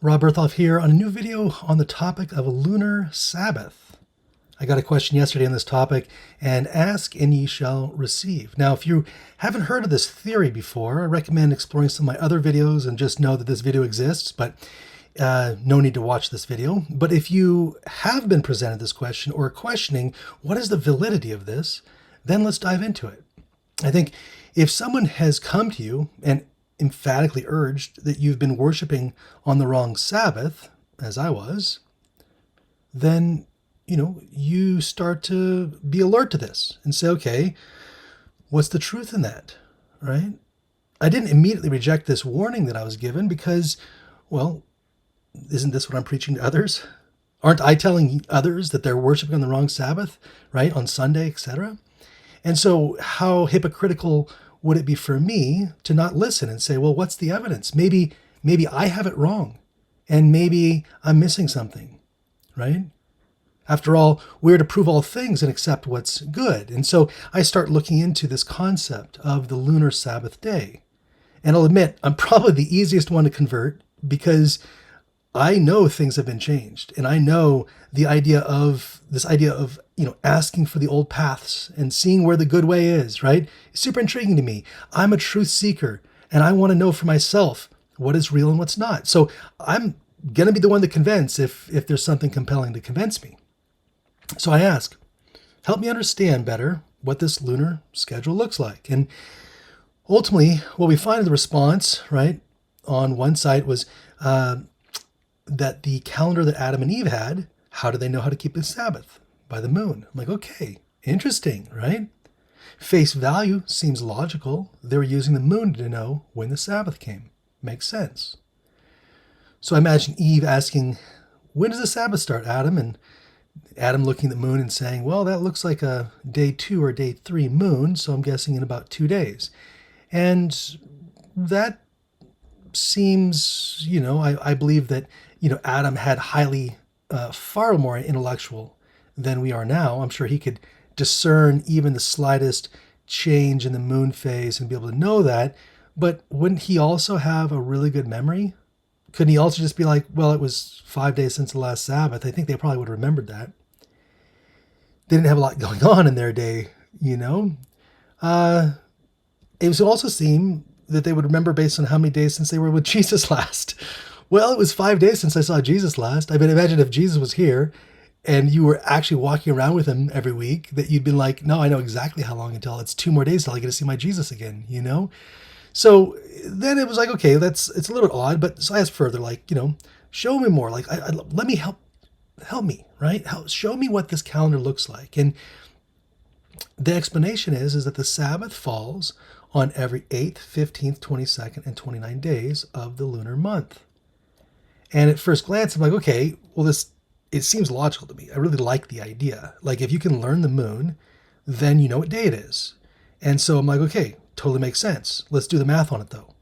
Rob Berthoff here on a new video on the topic of a lunar Sabbath. I got a question yesterday on this topic, and ask and ye shall receive. Now, if you haven't heard of this theory before, I recommend exploring some of my other videos and just know that this video exists, but no need to watch this video. But if you have been presented this question or questioning what is the validity of this, then let's dive into it. I think if someone has come to you and emphatically urged that you've been worshiping on the wrong Sabbath, as I was, then, you start to be alert to this and say, okay, what's the truth in that, right? I didn't immediately reject this warning that I was given because, well, isn't this what I'm preaching to others? Aren't I telling others that they're worshiping on the wrong Sabbath, right, on Sunday, etc.? And so how hypocritical would it be for me to not listen and say, well, what's the evidence? Maybe I have it wrong, and maybe I'm missing something, right? After all, we're to prove all things and accept what's good. And so I start looking into this concept of the lunar Sabbath day. And I'll admit, I'm probably the easiest one to convert because I know things have been changed. And I know the idea of asking for the old paths and seeing where the good way is, right? It's super intriguing to me. I'm a truth seeker and I want to know for myself what is real and what's not. So I'm going to be the one to convince if there's something compelling to convince me. So I ask, help me understand better what this lunar schedule looks like. And ultimately, what we find in the response, right, on one site was that the calendar that Adam and Eve had, how do they know how to keep the Sabbath? By the moon. I'm like, okay, interesting, right? Face value seems logical. They were using the moon to know when the Sabbath came. Makes sense. So I imagine Eve asking, when does the Sabbath start, Adam? And Adam looking at the moon and saying, well, that looks like a day 2 or day 3 moon, so I'm guessing in about 2 days. And that seems, I believe that, Adam had far more intellectual than we are now. I'm sure he could discern even the slightest change in the moon phase and be able to know that. But wouldn't he also have a really good memory? Couldn't he also just be like, well, it was 5 days since the last Sabbath? I think they probably would have remembered that. They didn't have a lot going on in their day, It would also seem that they would remember based on how many days since they were with Jesus last. Well, it was 5 days since I saw Jesus last. I mean, imagine if Jesus was here and you were actually walking around with him every week, that you'd been like, no, I know exactly how long until it's 2 more days till I get to see my Jesus again, So then it was like, okay, it's a little bit odd, but so I asked further, show me more, let me help me, right? Show me what this calendar looks like. And the explanation is that the Sabbath falls on every 8th, 15th, 22nd, and 29 days of the lunar month. And at first glance, I'm like, okay, well, it seems logical to me. I really like the idea. Like, if you can learn the moon, then you know what day it is. And so I'm like, okay, totally makes sense. Let's do the math on it, though.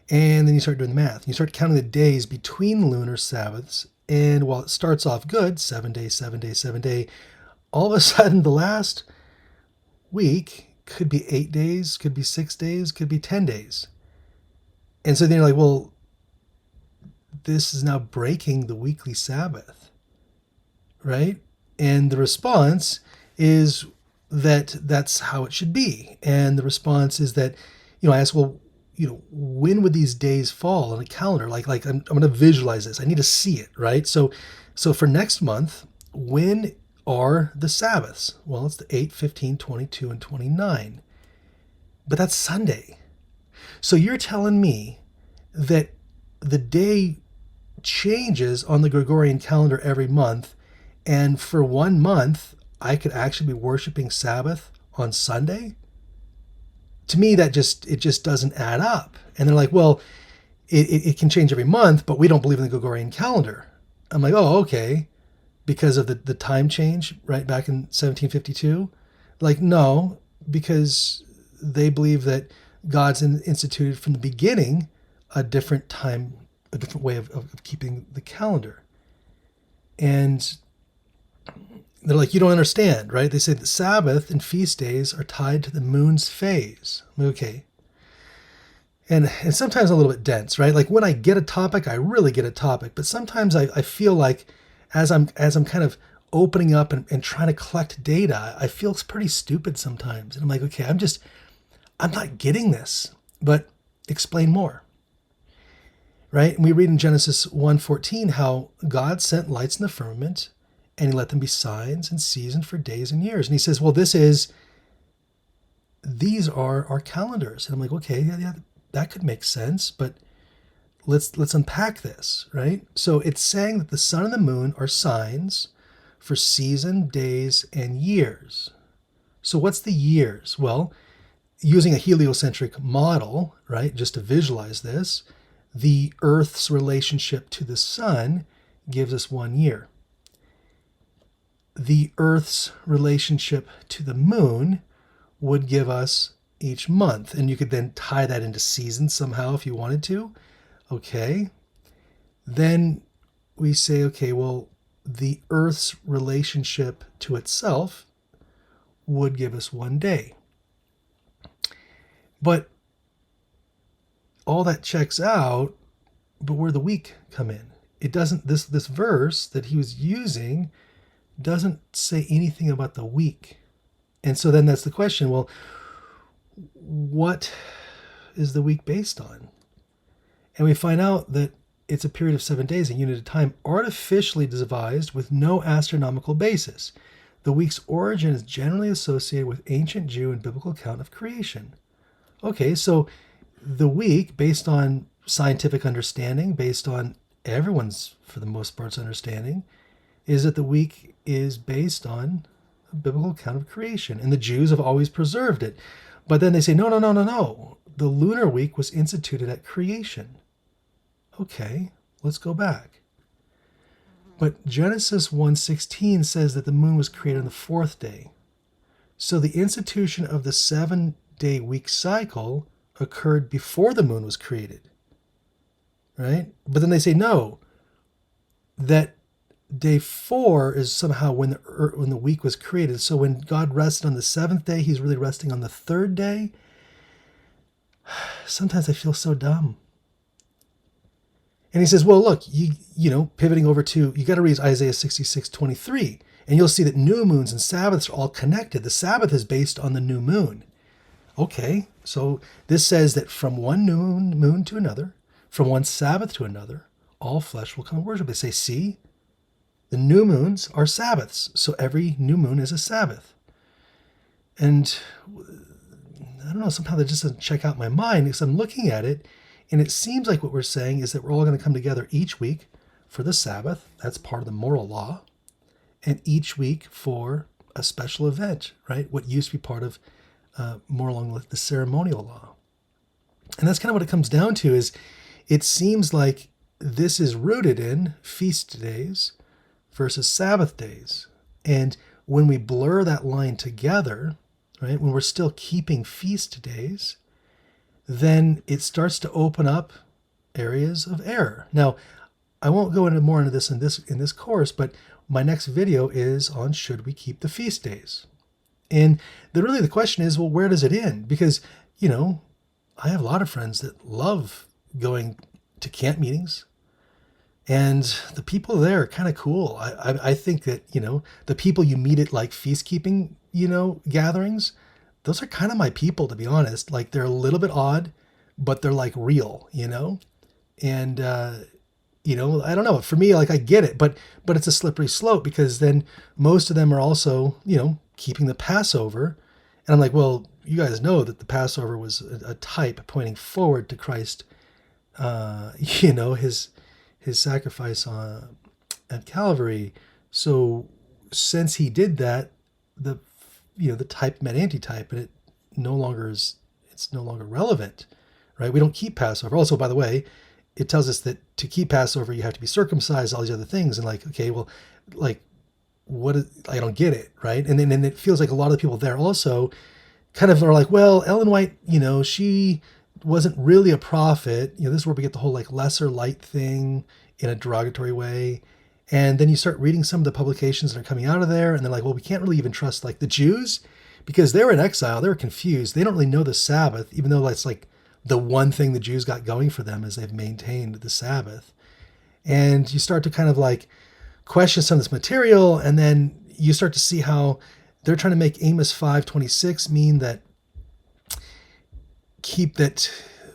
And then you start doing the math. You start counting the days between lunar Sabbaths. And while it starts off good, 7 days, 7 days, 7 day, all of a sudden the last week could be 8 days, could be 6 days, could be 10 days. And so then you're like, well, this is now breaking the weekly Sabbath, right? And the response is that that's how it should be. And the response is that, I ask, well, when would these days fall on a calendar? Like I'm going to visualize this. I need to see it, right? So for next month, when are the Sabbaths? Well, it's the 8, 15, 22, and 29. But that's Sunday. So you're telling me that the day changes on the Gregorian calendar every month, and for 1 month, I could actually be worshiping Sabbath on Sunday? To me, it just doesn't add up. And they're like, well, it can change every month, but we don't believe in the Gregorian calendar. I'm like, oh, okay. Because of the time change, right, back in 1752? Like, no, because they believe that God's instituted from the beginning a different time, a different way of keeping the calendar. And they're like, you don't understand, right? They say that Sabbath and feast days are tied to the moon's phase. I'm like, okay. And sometimes a little bit dense, right? Like when I get a topic, I really get a topic. But sometimes I feel like as I'm kind of opening up and trying to collect data, I feel it's pretty stupid sometimes. And I'm like, okay, I'm not getting this, but explain more. Right? And we read in Genesis 1:14 how God sent lights in the firmament and he let them be signs and seasons for days and years. And he says, well, these are our calendars. And I'm like, okay, yeah, that could make sense, but let's unpack this, right? So it's saying that the sun and the moon are signs for season, days, and years. So what's the years? Well, using a heliocentric model, right, just to visualize this, the Earth's relationship to the sun gives us 1 year. The Earth's relationship to the moon would give us each month. And you could then tie that into seasons somehow if you wanted to. Okay. Then we say, okay, well, the Earth's relationship to itself would give us 1 day. But all that checks out, but where the week come in? It doesn't, this verse that he was using doesn't say anything about the week. And so then that's the question, well, what is the week based on? And we find out that it's a period of 7 days, a unit of time, artificially devised with no astronomical basis. The week's origin is generally associated with ancient Jew and biblical account of creation. Okay, so the week, based on scientific understanding, based on everyone's, for the most part, understanding, is that the week is based on a biblical account of creation. And the Jews have always preserved it. But then they say, no. The lunar week was instituted at creation. Okay, let's go back. But Genesis 1:16 says that the moon was created on the 4th day. So the institution of the 7-day week cycle occurred before the moon was created, right? But then they say, no, that day 4 is somehow when the week was created. So when God rested on the 7th day, he's really resting on the 3rd day. Sometimes I feel so dumb. And he says, well, look, pivoting over to, you got to read Isaiah 66:23, and you'll see that new moons and Sabbaths are all connected. The Sabbath is based on the new moon. Okay, so this says that from one new moon to another, from one Sabbath to another, all flesh will come and worship. They say, see, the new moons are Sabbaths, so every new moon is a Sabbath. And I don't know, somehow that just doesn't check out my mind because I'm looking at it, and it seems like what we're saying is that we're all going to come together each week for the Sabbath. That's part of the moral law. And each week for a special event, right? What used to be part of more along the ceremonial law. And that's kind of what it comes down to is it seems like this is rooted in feast days versus Sabbath days. And when we blur that line together, right, when we're still keeping feast days, then it starts to open up areas of error. Now, I won't go into more into this in this course, but my next video is on should we keep the feast days? And the question is, well, where does it end? Because, I have a lot of friends that love going to camp meetings, and the people there are kind of cool. I think that, the people you meet at like feast keeping, gatherings, those are kind of my people, to be honest. Like they're a little bit odd, but they're like real, and, I don't know. For me, like I get it, but it's a slippery slope because then most of them are also, keeping the Passover. And I'm like, well, you guys know that the Passover was a type pointing forward to Christ, his sacrifice at Calvary. So since he did that, the type met antitype, and it's no longer relevant, right? We don't keep Passover. Also, by the way, it tells us that to keep Passover, you have to be circumcised, all these other things. And like, okay, well, like, I don't get it, right? And then it feels like a lot of the people there also kind of are like, well, Ellen White, she wasn't really a prophet. This is where we get the whole like lesser light thing in a derogatory way. And then you start reading some of the publications that are coming out of there, and they're like, well, we can't really even trust like the Jews because they were in exile. They were confused. They don't really know the Sabbath, even though it's like the one thing the Jews got going for them is they've maintained the Sabbath. And you start to kind of like question some of this material, and then you start to see how they're trying to make Amos 5:26 mean that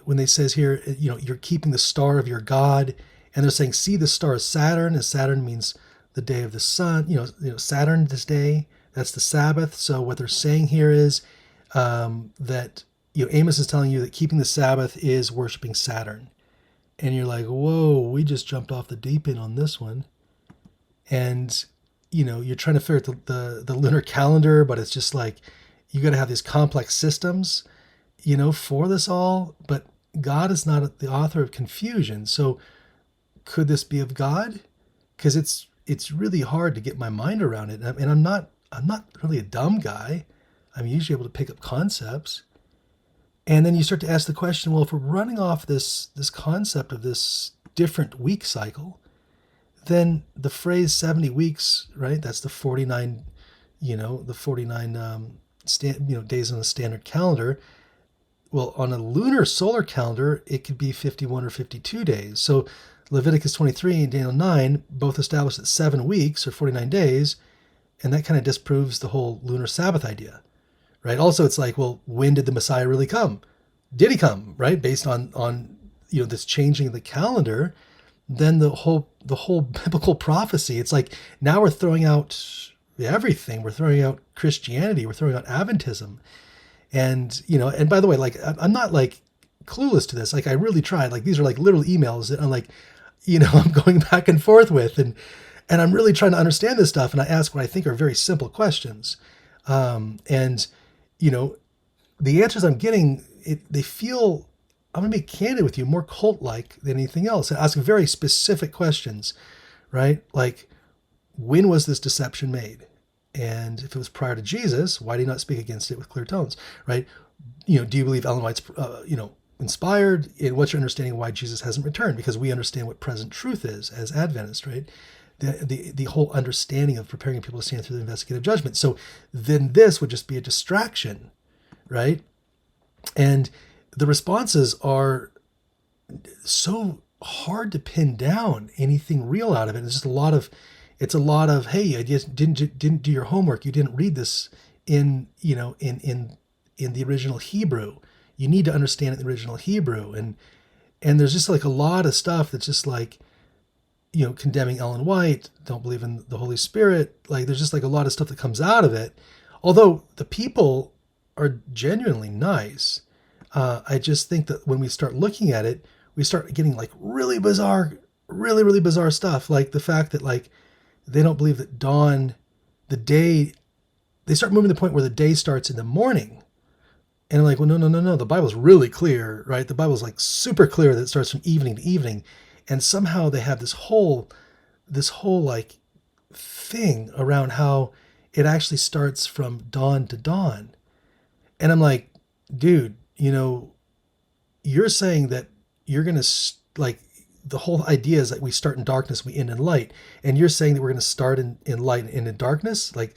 when they says here, you're keeping the star of your God, and they're saying, see, the star is Saturn, and Saturn means the day of the sun, Saturn this day, that's the Sabbath. So what they're saying here is that Amos is telling you that keeping the Sabbath is worshiping Saturn. And you're like, whoa, we just jumped off the deep end on this one. And you're trying to figure out the lunar calendar, but it's just like you got to have these complex systems for this all. But God is not the author of confusion. So could this be of God? Because it's really hard to get my mind around it. And I'm not really a dumb guy. I'm usually able to pick up concepts. And then you start to ask the question, well, if we're running off this concept of this different week cycle, then the phrase 70 weeks, right? That's the 49, the 49 days on the standard calendar. Well, on a lunar solar calendar, it could be 51 or 52 days. So Leviticus 23 and Daniel 9 both establish that 7 weeks or 49 days, and that kind of disproves the whole lunar Sabbath idea, right? Also, it's like, well, when did the Messiah really come? Did he come, right? Based on this changing of the calendar, then the whole biblical prophecy, it's like now we're throwing out everything. We're throwing out Christianity. We're throwing out Adventism. And, and by the way, like, I'm not like clueless to this. Like, I really tried. Like, these are like literal emails that I'm like, I'm going back and forth with, and I'm really trying to understand this stuff. And I ask what I think are very simple questions. And the answers I'm getting, they feel, I'm going to be candid with you, more cult-like than anything else. I ask very specific questions, right? Like, when was this deception made? And if it was prior to Jesus, why did he not speak against it with clear tones, right? Do you believe Ellen White's, inspired? And what's your understanding of why Jesus hasn't returned? Because we understand what present truth is as Adventists, right? The whole understanding of preparing people to stand through the investigative judgment. So then this would just be a distraction, right? And the responses are so hard to pin down anything real out of it. It's just a lot of, hey, you just didn't do your homework. You didn't read this in the original Hebrew. You need to understand it in the original Hebrew. And there's just like a lot of stuff that's just like, condemning Ellen White, don't believe in the Holy Spirit. Like, there's just like a lot of stuff that comes out of it. Although the people are genuinely nice. I just think that when we start looking at it, we start getting like really bizarre stuff. Like the fact that like, they don't believe that dawn, they start moving to the point where the day starts in the morning. And I'm like, well, no. The Bible's really clear, right? The Bible's like super clear that it starts from evening to evening. And somehow they have this whole like thing around how it actually starts from dawn to dawn. And I'm like, dude, you're saying that you're going to like, the whole idea is that we start in darkness, we end in light. And you're saying that we're going to start in light and end in darkness. Like,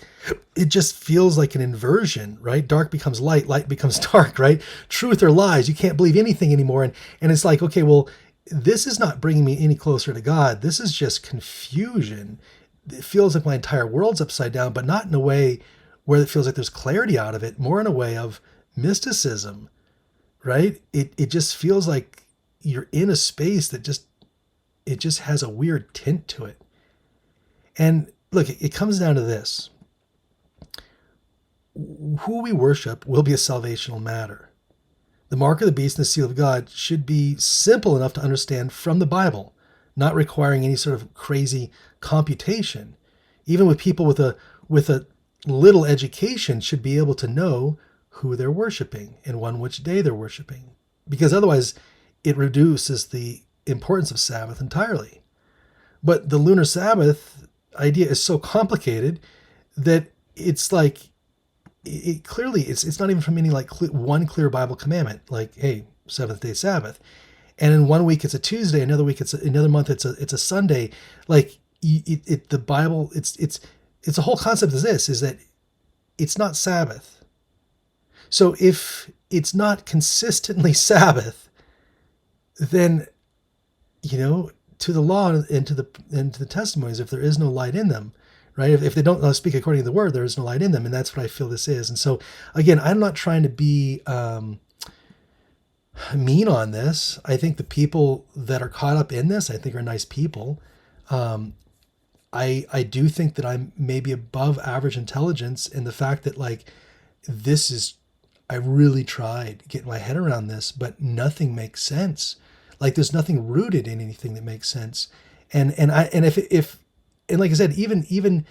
it just feels like an inversion, right? Dark becomes light, light becomes dark, right? Truth or lies. You can't believe anything anymore. And it's like, okay, well, this is not bringing me any closer to God. This is just confusion. It feels like my entire world's upside down, but not in a way where it feels like there's clarity out of it, more in a way of mysticism, right? It just feels like you're in a space that just has a weird tint to it. And look, it comes down to this. Who we worship will be a salvational matter. The mark of the beast and the seal of God should be simple enough to understand from the Bible, not requiring any sort of crazy computation. Even with people with a little education should be able to know who they're worshiping and on which day they're worshiping. Because otherwise it reduces the importance of Sabbath entirely. But the lunar Sabbath idea is so complicated that it's like, it's not even from any like one clear Bible commandment, like, hey, seventh day Sabbath. And in one week it's a Tuesday, another week another month it's a Sunday. Like the Bible, it's a whole concept of this, is that it's not Sabbath. So if it's not consistently Sabbath, then, to the law and to the testimonies, if there is no light in them, right? If they don't speak according to the word, there is no light in them, and that's what I feel this is. And so, again, I'm not trying to be mean on this. I think the people that are caught up in this, I think, are nice people. I do think that I'm maybe above average intelligence in the fact that this is, I really tried getting my head around this, but nothing makes sense. There's nothing rooted in anything that makes sense. And if and like I said, even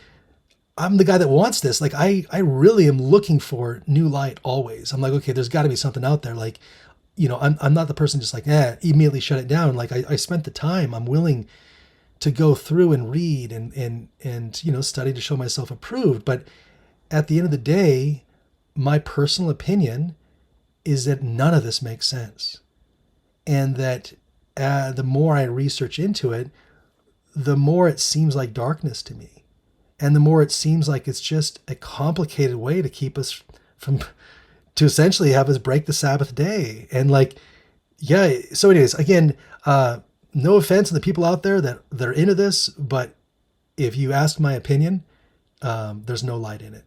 I'm the guy that wants this. I really am looking for new light always. I'm like, okay, there's got to be something out there. I'm not the person just immediately shut it down. I spent the time. I'm willing to go through and read and study to show myself approved. But at the end of the day, my personal opinion is that none of this makes sense. And that the more I research into it, the more it seems like darkness to me. And the more it seems like it's just a complicated way to keep us to essentially have us break the Sabbath day. And so anyways, again, no offense to the people out there that are into this, but if you ask my opinion, there's no light in it.